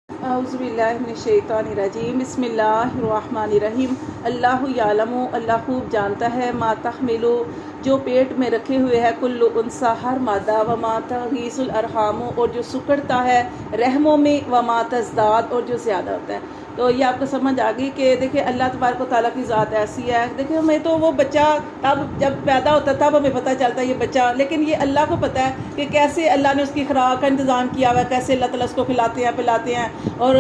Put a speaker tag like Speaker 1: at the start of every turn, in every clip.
Speaker 1: اعوذ باللہ من الشیطان الرجیم بسم اللہ الرحمن الرحیم اللہ یعلم، اللہ خوب جانتا ہے، ما تحملو جو پیٹ میں رکھے ہوئے ہے، کل انثی ہر مادہ، وما تغیض الارحام اور جو سکڑتا ہے رحموں میں، وما تزداد اور جو زیادہ ہوتا ہے۔ تو یہ آپ کو سمجھ آ گئی کہ دیکھیں اللہ تبارک و تعالیٰ کی ذات ایسی ہے۔ دیکھیں ہمیں تو وہ بچہ تب جب پیدا ہوتا ہے تب ہمیں پتہ چلتا ہے یہ بچہ، لیکن یہ اللہ کو پتہ ہے کہ کیسے اللہ نے اس کی خوراک کا انتظام کیا ہوا ہے، کیسے اللہ تعالیٰ اس کو کھلاتے ہیں پلاتے ہیں، اور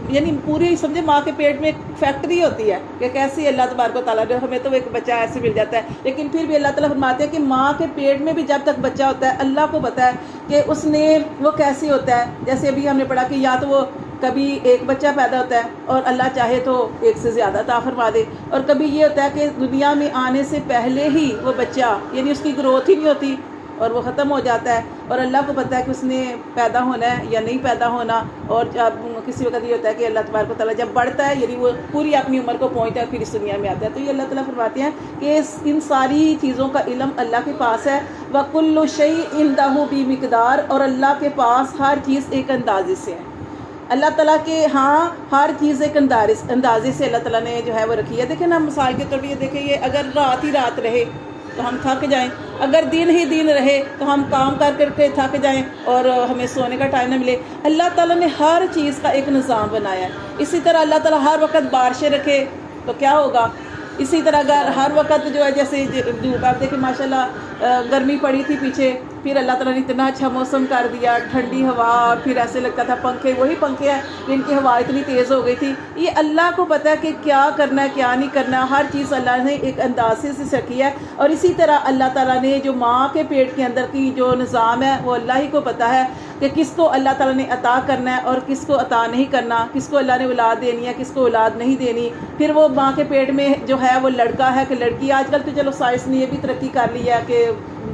Speaker 1: یعنی پوری سمجھے ماں کے پیٹ میں ایک فیکٹری ہوتی ہے کہ کیسے اللہ تبارک و تعالیٰ نے ہمیں تو ایک بچہ ایسے مل جاتا ہے، لیکن پھر بھی اللہ تعالیٰ فرماتے ہیں کہ ماں کے پیٹ میں بھی جب تک بچہ ہوتا ہے اللہ کو پتہ ہے کہ اس نے وہ کیسے ہوتا ہے۔ جیسے ابھی ہم نے پڑھا کہ یا تو وہ کبھی ایک بچہ پیدا ہوتا ہے اور اللہ چاہے تو ایک سے زیادہ عطا فرما دے، اور کبھی یہ ہوتا ہے کہ دنیا میں آنے سے پہلے ہی وہ بچہ یعنی اس کی گروتھ ہی نہیں ہوتی اور وہ ختم ہو جاتا ہے، اور اللہ کو پتہ ہے کہ اس نے پیدا ہونا ہے یا نہیں پیدا ہونا۔ اور جب کسی وقت یہ ہوتا ہے کہ اللہ تبارک و تعالیٰ جب بڑھتا ہے یعنی وہ پوری اپنی عمر کو پہنچتا ہے پھر اس دنیا میں آتا ہے، تو یہ اللہ تعالیٰ فرماتے ہیں کہ ان ساری چیزوں کا علم اللہ کے پاس ہے۔ وَكُلُّ شَيْءٍ عِندَهُ بِمِقْدَارٍ اور اللہ کے پاس ہر چیز ایک اندازے سے ہے۔ اللہ تعالیٰ کے ہاں ہر چیز ایک اندازے سے اللہ تعالیٰ نے جو ہے وہ رکھی ہے۔ دیکھیں نا مثال کے طور پر یہ دیکھیں، یہ اگر رات ہی رات رہے تو ہم تھک جائیں، اگر دن ہی دن رہے تو ہم کام کر کے تھک جائیں اور ہمیں سونے کا ٹائم نہ ملے۔ اللہ تعالیٰ نے ہر چیز کا ایک نظام بنایا ہے۔ اسی طرح اللہ تعالیٰ ہر وقت بارشیں رکھے تو کیا ہوگا، اسی طرح اگر ہر وقت جو ہے جیسے دھوپ، آپ دیکھیں ماشاءاللہ گرمی پڑی تھی پیچھے، پھر اللہ تعالیٰ نے اتنا اچھا موسم کر دیا، ٹھنڈی ہوا، اور پھر ایسے لگتا تھا پنکھے، وہی پنکھے ہیں جن کی ہوا اتنی تیز ہو گئی تھی۔ یہ اللہ کو پتہ ہے کہ کیا کرنا ہے کیا نہیں کرنا، ہر چیز اللہ نے ایک اندازے سے رکھی ہے۔ اور اسی طرح اللہ تعالیٰ نے جو ماں کے پیٹ کے اندر کی جو نظام ہے وہ اللہ ہی کو پتہ ہے کہ کس کو اللہ تعالیٰ نے عطا کرنا ہے اور کس کو عطا نہیں کرنا، کس کو اللہ نے اولاد دینی ہے کس کو اولاد نہیں دینی۔ پھر وہ ماں کے پیٹ میں جو ہے وہ لڑکا ہے کہ لڑکی، آج کل تو چلو سائنس نے یہ بھی ترقی کر لی ہے کہ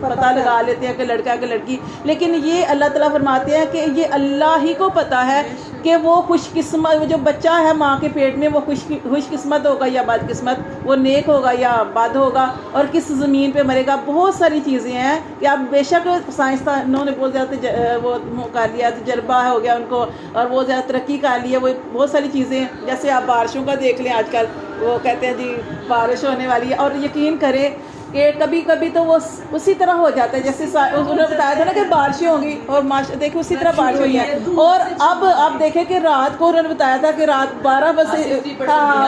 Speaker 1: پتہ لگا لیتے ہیں کہ لڑکا ہے کہ لڑکی، لیکن یہ اللہ تعالیٰ فرماتے ہیں کہ یہ اللہ ہی کو پتہ ہے کہ وہ خوش قسمت جو بچہ ہے ماں کے پیٹ میں وہ خوش قسمت ہوگا یا بد قسمت، وہ نیک ہوگا یا بد ہوگا، اور کس زمین پہ مرے گا۔ بہت ساری چیزیں ہیں کہ اب بے شک سائنسدانوں نے بہت زیادہ وہ کر لیا، تجربہ ہو گیا ان کو، اور بہت زیادہ ترقی کر لی ہے، وہ بہت ساری چیزیں ہیں۔ جیسے آپ بارشوں کا دیکھ لیں، آج کل وہ کہتے ہیں جی بارش ہونے والی ہے، اور یقین کریں کہ کبھی کبھی تو وہ اسی طرح ہو جاتا ہے جیسے انہوں نے بتایا تھا نا کہ بارشیں ہوں گی، اور دیکھیں اسی طرح بارش ہوئی ہے۔ اور اب آپ دیکھیں کہ رات کو انہوں نے بتایا تھا کہ رات 12 بجے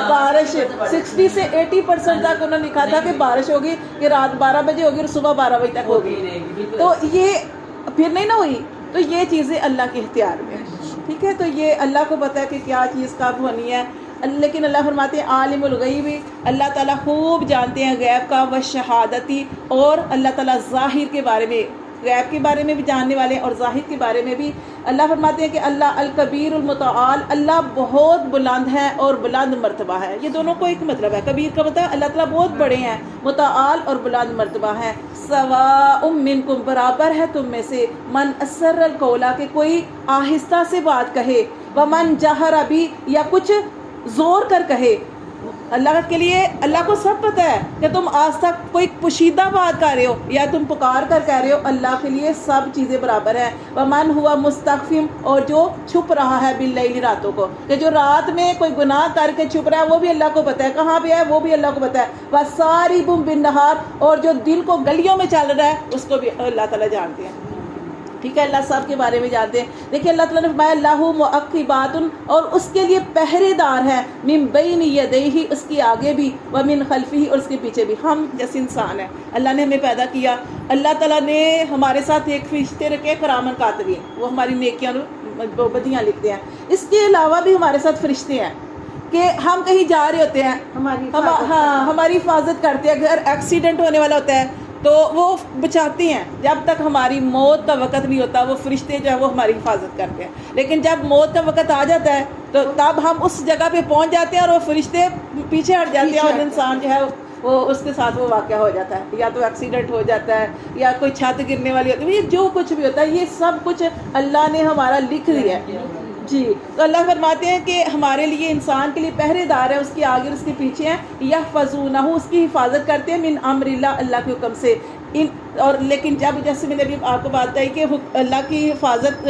Speaker 1: بارش 60 سے 80% تک انہوں نے لکھا تھا کہ بارش ہوگی، کہ رات 12 بجے ہوگی اور صبح 12 بجے تک ہوگی، تو یہ پھر نہیں نہ ہوئی۔ تو یہ چیزیں اللہ کے اختیار میں، ٹھیک ہے، تو یہ اللہ کو پتہ ہے کہ کیا چیز کب ہونی ہے۔ لیکن اللہ فرماتے ہیں عالم الغیب، اللہ تعالیٰ خوب جانتے ہیں غیب کا، و شہادتی، اور اللہ تعالیٰ ظاہر کے بارے میں، غیب کے بارے میں بھی جاننے والے ہیں اور ظاہر کے بارے میں بھی۔ اللہ فرماتے ہیں کہ اللہ الکبیر المتعال، اللہ بہت بلند ہے اور بلند مرتبہ ہے۔ یہ دونوں کو ایک مطلب ہے، کبیر کا مطلب اللہ تعالیٰ بہت بڑے ہیں، متعال اور بلند مرتبہ ہے۔ سواء منکم، برابر ہے تم میں سے، من اسر القول، کہ کوئی آہستہ سے بات کہے، ومن جہر بھی، یا کچھ زور کر کہے۔ اللہ کے لیے اللہ کو سب پتہ ہے کہ تم آج تک کوئی پوشیدہ بات کر رہے ہو یا تم پکار کر کہہ رہے ہو، اللہ کے لیے سب چیزیں برابر ہیں۔ ومن ہوا مستخفم، اور جو چھپ رہا ہے باللیل، راتوں کو، کہ جو رات میں کوئی گناہ کر کے چھپ رہا ہے وہ بھی اللہ کو پتہ ہے کہاں پہ ہے، وہ بھی اللہ کو پتہ ہے۔ وسارب بالنہار، اور جو دل کو گلیوں میں چل رہا ہے اس کو بھی اللہ تعالیٰ جانتے ہیں، ٹھیک ہے، اللہ سب کے بارے میں جانتے ہیں۔ دیکھیں اللہ تعالیٰ نے فرمایا لہو معقبات، اور اس کے لیے پہرے دار ہیں، من بین یدیہ، اس کی آگے بھی، ومن خلفہ، اور اس کے پیچھے بھی۔ ہم جیسے انسان ہیں، اللہ نے ہمیں پیدا کیا، اللہ تعالیٰ نے ہمارے ساتھ ایک فرشتے رکھے کرامن کاتبین، وہ ہماری نیکیاں بدیاں لکھتے ہیں۔ اس کے علاوہ بھی ہمارے ساتھ فرشتے ہیں کہ ہم کہیں جا رہے ہوتے ہیں، ہماری حفاظت کرتے ہیں، اگر ایکسیڈنٹ ہونے والا ہوتا ہے تو وہ بچاتی ہیں، جب تک ہماری موت کا وقت نہیں ہوتا وہ فرشتے جو ہے وہ ہماری حفاظت کرتے ہیں، لیکن جب موت کا وقت آ جاتا ہے تو تب ہم اس جگہ پہ پہنچ جاتے ہیں اور وہ فرشتے پیچھے ہٹ جاتے ہیں، اور انسان جو ہے وہ اس کے ساتھ وہ واقعہ ہو جاتا ہے، یا تو ایکسیڈنٹ ہو جاتا ہے یا کوئی چھت گرنے والی ہوتی ہے، یہ جو کچھ بھی ہوتا ہے یہ سب کچھ اللہ نے ہمارا لکھ دیا ہے۔ جی، تو اللہ فرماتے ہیں کہ ہمارے لیے انسان کے لیے پہرے دار ہے، اس کے آگے اور اس کے پیچھے ہیں، یحفظونہ، اس کی حفاظت کرتے ہیں، من امر اللہ، اللہ کے حکم سے، اور لیکن جب جیسے میں نے ابھی آپ کو بات کہی کہ اللہ کی حفاظت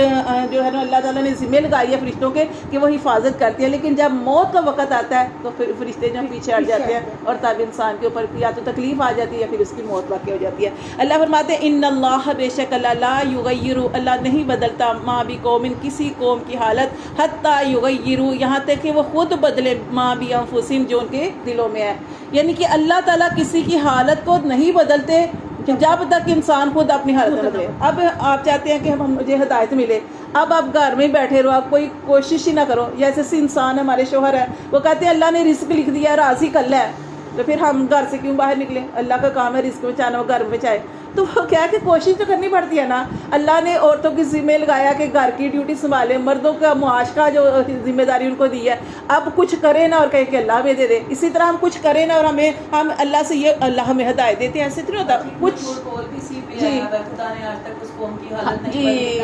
Speaker 1: جو ہے نا اللہ تعالیٰ نے ذمہ لگائی ہے فرشتوں کے کہ وہ حفاظت کرتی ہے، لیکن جب موت کا وقت آتا ہے تو پھر فرشتے جو پیچھے ہٹ جاتے ہیں اور تب انسان کے اوپر یا تو تکلیف آ جاتی ہے یا پھر اس کی موت واقع ہو جاتی ہے۔ اللہ فرماتے ہیں ان اللہ بے شک اللہ لا یغیر، اللہ نہیں بدلتا ما بقوم کسی قوم کی حالت حتی یغیروا یہاں تک کہ وہ خود بدلے ما بانفسہم جو ان کے دلوں میں ہے، یعنی کہ اللہ تعالیٰ کسی کی حالت کو نہیں بدلتے جب تک انسان خود اپنی حالت میں بدلے۔ اب آپ چاہتے ہیں کہ مجھے ہدایت ملے، اب آپ گھر میں بیٹھے رہو، آپ کوئی کوشش ہی نہ کرو، جیسے انسان ہمارے شوہر ہے وہ کہتے ہیں اللہ نے رزق لکھ دیا راضی کل ہے، تو پھر ہم گھر سے کیوں باہر نکلیں؟ اللہ کا کام ہے رزق بچانا، وہ گھر بچائے، تو وہ کیا کہ کوشش تو کرنی پڑتی ہے نا۔ اللہ نے عورتوں کی ذمہ لگایا کہ گھر کی ڈیوٹی سنبھالے، مردوں کا معاش کا جو ذمہ داری ان کو دی ہے، اب کچھ کرے نا اور کہے کہ اللہ ہمیں دے دے، اسی طرح ہم کچھ کریں نا اور ہم اللہ سے یہ اللہ ہمیں ہدایت دیتے ہیں، ایسے تو نہیں ہوتا کچھ۔ جی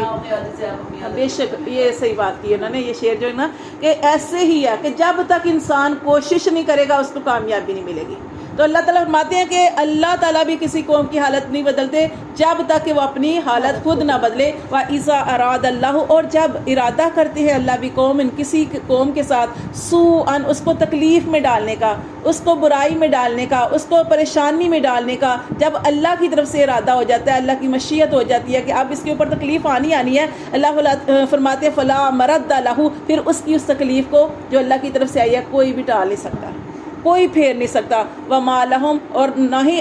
Speaker 1: بے شک یہ صحیح بات کی انہوں نے، یہ شعر جو ہے نا کہ ایسے ہی ہے کہ جب تک انسان کوشش نہیں کرے گا اس کو کامیابی نہیں ملے گی۔ تو اللہ تعالیٰ فرماتے ہیں کہ اللہ تعالیٰ بھی کسی قوم کی حالت نہیں بدلتے جب تک کہ وہ اپنی حالت خود نہ بدلے۔ وَإِذَا أَرَادَ اللَّهُ اور جب ارادہ کرتے ہیں اللہ بھی قوم کسی قوم کے ساتھ سوءً اس کو تکلیف میں ڈالنے کا، اس کو برائی میں ڈالنے کا، اس کو پریشانی میں ڈالنے کا، جب اللہ کی طرف سے ارادہ ہو جاتا ہے، اللہ کی مشیت ہو جاتی ہے کہ اب اس کے اوپر تکلیف آنی ہے، اللہ فرماتے ہیں فَلَا مَرَدَّ لَهُ پھر اس کی اس تکلیف کو جو اللہ کی طرف سے آئی ہے کوئی بھی ٹال نہیں سکتا، کوئی پھیر نہیں سکتا۔ وَمَا لَهُمْ اور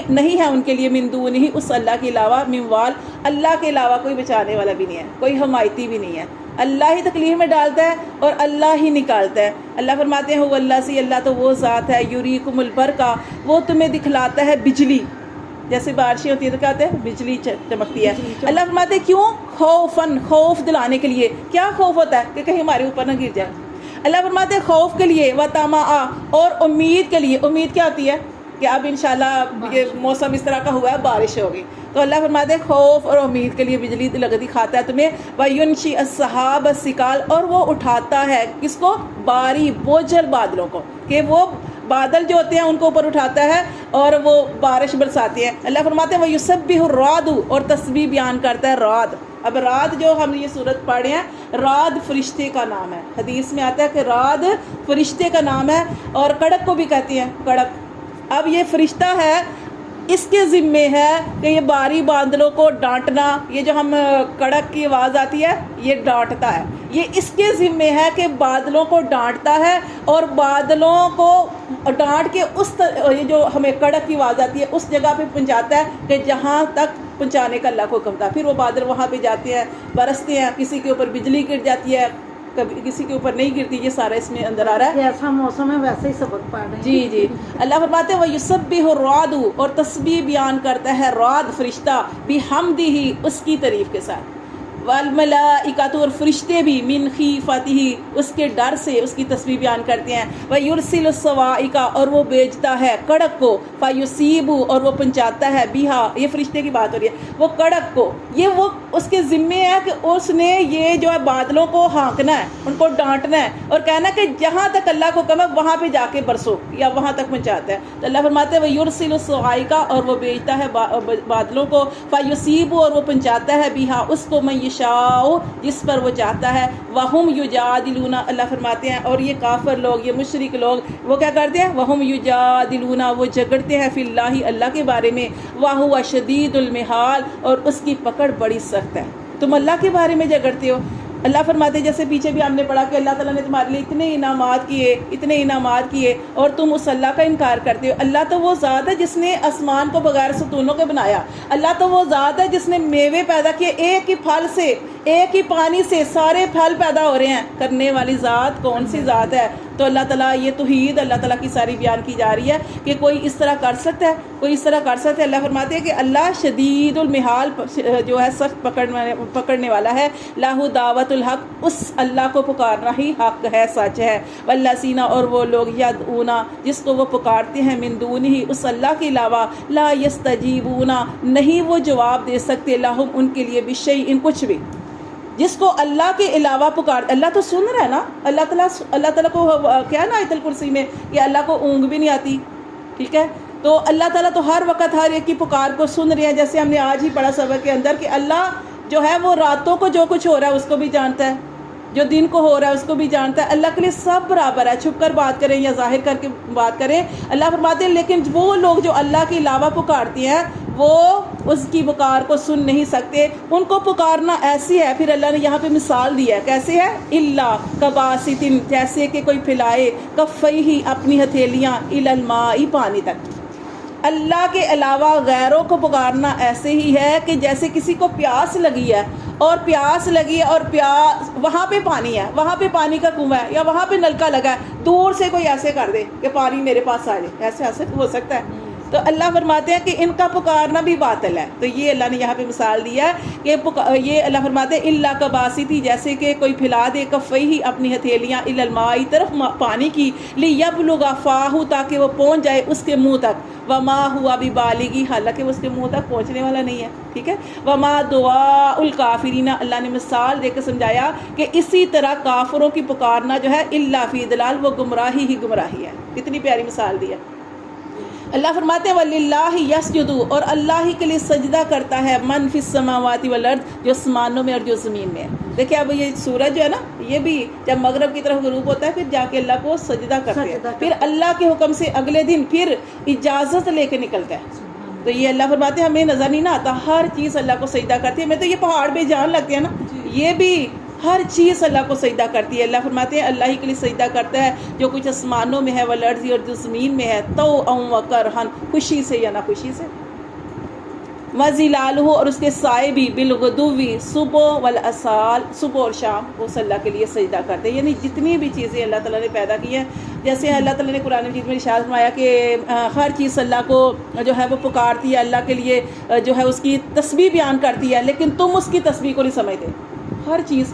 Speaker 1: نہیں ہے ان کے لیے من دونہ اس اللہ کے علاوہ من وال اللہ کے علاوہ کوئی بچانے والا بھی نہیں ہے، کوئی حمایتی بھی نہیں ہے، اللہ ہی تکلیف میں ڈالتا ہے اور اللہ ہی نکالتا ہے۔ اللہ فرماتے ہیں اللہ سے اللہ تو وہ ذات ہے یریکم البرقا وہ تمہیں دکھلاتا ہے بجلی، جیسے بارشیں ہوتی ہے تو کیا ہوتا ہے بجلی چمکتی ہے۔ اللہ فرماتے ہیں کیوں؟ خوفاً خوف دلانے کے لیے۔ کیا خوف ہوتا ہے کہ کہیں ہمارے اوپر نہ گر جائے۔ اللہ فرماتے ہیں خوف کے لیے، وطمعا اور امید کے لیے۔ امید کیا ہوتی ہے کہ اب انشاءاللہ یہ موسم اس طرح کا ہوا ہے بارش ہوگی، تو اللہ فرماتے ہیں خوف اور امید کے لیے بجلی دکھاتا ہے تمہیں۔ وَيُنْشِئُ السَّحَابَ الثِّقَالَ اور وہ اٹھاتا ہے کس کو؟ باری بوجھل بادلوں کو، کہ وہ بادل جو ہوتے ہیں ان کو اوپر اٹھاتا ہے اور وہ بارش برساتے ہیں۔ اللہ فرماتے ہیں وَيُسَبِّحُ الرَّعْدُ اور تسبیح بیان کرتا ہے رعد۔ اب رعد جو ہم یہ صورت پڑھ رہے ہیں، رعد فرشتے کا نام ہے، حدیث میں آتا ہے کہ رعد فرشتے کا نام ہے، اور کڑک کو بھی کہتے ہیں کڑک۔ اب یہ فرشتہ ہے، اس کے ذمے ہے کہ یہ باری بادلوں کو ڈانٹنا، یہ جو ہم کڑک کی آواز آتی ہے یہ ڈانٹتا ہے، یہ اس کے ذمے ہے کہ بادلوں کو ڈانٹتا ہے اور بادلوں کو ڈانٹ کے یہ جو ہمیں کڑک کی آواز آتی ہے اس جگہ پہ پہنچاتا ہے کہ جہاں تک پہنچانے کا اللہ کو حکم تھا۔ پھر وہ بادل وہاں پہ جاتے ہیں، برستے ہیں، کسی کے اوپر بجلی گر جاتی ہے، کبھی کسی کے اوپر نہیں گرتی، یہ سارا اس میں اندر آ رہا ہے۔
Speaker 2: جیسا موسم ہے ویسے ہی سبق پڑھ رہے ہیں۔
Speaker 1: جی جی اللہ فرماتے ہیں وَيُسَبِّحُ الرَّعْدُ اور تسبیح بیان کرتا ہے رعد فرشتہ بِحَمْدِهِ اس کی تعریف کے ساتھ، والملائکۃ اور فرشتے بھی من خیفتہ اس کے ڈر سے اس کی تسبیح بیان کرتے ہیں۔ وَيُرْسِلُ الصَّوَاعِقَ اور وہ بھیجتا ہے کڑک کو، فَيُصِيبُ اور وہ پہنچاتا ہے بِہا یہ فرشتے کی بات ہو رہی ہے، وہ کڑک کو، یہ وہ اس کے ذمے ہے کہ اس نے یہ جو ہے بادلوں کو ہانکنا ہے، ان کو ڈانٹنا ہے اور کہنا کہ جہاں تک اللہ کو کم ہے وہاں پہ جا کے برسو، یا وہاں تک پہنچاتا ہے۔ تو اللہ فرماتے ہیں وَيُرْسِلُ الصَّوَاعِقَ اور وہ بھیجتا ہے بادلوں کو، فَيُصِيبُ اور وہ پہنچاتا ہے بِہا اس کو من یشاء جس پر وہ چاہتا ہے، وَهُمْ يُجَادِلُونَ اللہ فرماتے ہیں اور یہ کافر لوگ، یہ مشرک لوگ وہ کیا کرتے ہیں؟ وَهُمْ يُجَادِلُونَ وہ جھگڑتے ہیں فی اللہ اللہ کے بارے میں، وَهُوَ شَدِيدُ الْمِحَالِ اور اس کی پکڑ بڑی سخت ہے۔ تم اللہ کے بارے میں جھگڑتے ہو۔ اللہ فرماتے ہیں جیسے پیچھے بھی ہم نے پڑھا کہ اللہ تعالیٰ نے تمہارے لیے اتنے انعامات کیے اور تم اس اللہ کا انکار کرتے ہو۔ اللہ تو وہ ذات ہے جس نے آسمان کو بغیر ستونوں کے بنایا، اللہ تو وہ ذات ہے جس نے میوے پیدا کیے، ایک ہی پھل سے ایک ہی پانی سے سارے پھل پیدا ہو رہے ہیں، کرنے والی ذات کون سی ذات ہے؟ تو اللہ تعالیٰ یہ توحید اللہ تعالیٰ کی ساری بیان کی جا رہی ہے کہ کوئی اس طرح کر سکتا ہے، کوئی اس طرح کر سکتا ہے۔ اللہ فرماتے ہیں کہ اللہ شدید المحال جو ہے سخت پکڑنے والا ہے، لاہ دعوت الحق اس اللہ کو پکارنا ہی حق ہے، سچ ہے۔ والذین اور وہ لوگ یدعونا جس کو وہ پکارتے ہیں من دونہ اس اللہ کے علاوہ، لا یستجیبون نہیں وہ جواب دے سکتے، لہم ان کے لیے بشیء کچھ بھی۔ جس کو اللہ کے علاوہ پکار، اللہ تو سن رہا ہے نا، اللہ تعالیٰ کو کیا نا آیت الکرسی میں کہ اللہ کو اونگ بھی نہیں آتی، ٹھیک ہے، تو اللہ تعالیٰ تو ہر وقت ہر ایک کی پکار کو سن رہے ہیں. جیسے ہم نے آج ہی پڑھا سبق کے اندر کہ اللہ جو ہے وہ راتوں کو جو کچھ ہو رہا ہے اس کو بھی جانتا ہے, جو دن کو ہو رہا ہے اس کو بھی جانتا ہے. اللہ کے لیے سب برابر ہے, چھپ کر بات کریں یا ظاہر کر کے بات کریں. اللہ فرماتے ہیں لیکن وہ لوگ جو اللہ کے علاوہ پکارتے ہیں وہ اس کی پکار کو سن نہیں سکتے. ان کو پکارنا ایسی ہے, پھر اللہ نے یہاں پہ مثال دیا ہے کیسے ہے, اللہ کباسطن, جیسے کہ کوئی پھیلائے کفیہ اپنی ہتھیلیاں الی الماء پانی تک. اللہ کے علاوہ غیروں کو پکارنا ایسے ہی ہے کہ جیسے کسی کو پیاس لگی ہے اور وہاں پہ پانی ہے, وہاں پہ پانی کا کنواں ہے یا وہاں پہ نلکا لگا ہے, دور سے کوئی ایسے کر دے کہ پانی میرے پاس آ جائے, ایسے ہو سکتا ہے؟ تو اللہ فرماتے ہیں کہ ان کا پکارنا بھی باطل ہے. تو یہ اللہ نے یہاں پہ مثال دیا ہے کہ یہ اللہ فرماتے ہیں اللہ کا باسطی, جیسے کہ کوئی پھیلا دے کفیہ اپنی ہتھیلیاں الی الماء طرف پانی کی, لیبلغ فاہ تاکہ وہ پہنچ جائے اس کے منہ تک, وما ہوا ببالغی حالانکہ وہ اس کے منہ تک پہنچنے والا نہیں ہے. ٹھیک ہے, وما دعاء الکافرین, اللہ نے مثال دے کے سمجھایا کہ اسی طرح کافروں کی پکارنا جو ہے الا فی ضلال, وہ گمراہی ہی گمراہی ہے. کتنی پیاری مثال دی ہے. اللہ فرماتے ہیں وَلِلَّهِ يَسْجُدُ, اور اللہ ہی کے لیے سجدہ کرتا ہے من فی السماوات والارض, جو آسمانوں میں اور جو زمین میں ہے. دیکھیں اب یہ سورج جو ہے نا, یہ بھی جب مغرب کی طرف غروب ہوتا ہے پھر جا کے اللہ کو سجدہ کرتے ہیں, پھر اللہ کے حکم سے اگلے دن پھر اجازت لے کے نکلتا ہے. تو یہ اللہ فرماتے ہیں ہمیں نظر نہیں نہ آتا, ہر چیز اللہ کو سجدہ کرتی ہے. میں تو یہ پہاڑ بے جان لگتے ہیں نا, یہ بھی ہر چیز اللہ کو سجدہ کرتی ہے. اللہ فرماتے ہیں اللہ ہی کے لیے سجدہ کرتا ہے جو کچھ آسمانوں میں ہے والارض, اور جو زمین میں ہے, طوعا وکرہا, خوشی سے یا ناخوشی سے. وظلالہ, اور اس کے سائے بھی, بالغدو, صبح والآصال, صبح اور شام وہ اللہ کے لیے سجدہ کرتے ہیں. یعنی جتنی بھی چیزیں اللہ تعالیٰ نے پیدا کی ہیں, جیسے اللہ تعالیٰ نے قرآن مجید میں ارشاد فرمایا کہ ہر چیز اللہ کو جو ہے وہ پکارتی ہے, اللہ کے لیے جو ہے اس کی تسبیح بیان کرتی ہے, لیکن تم اس کی تسبیح کو نہیں سمجھتے. ہر چیز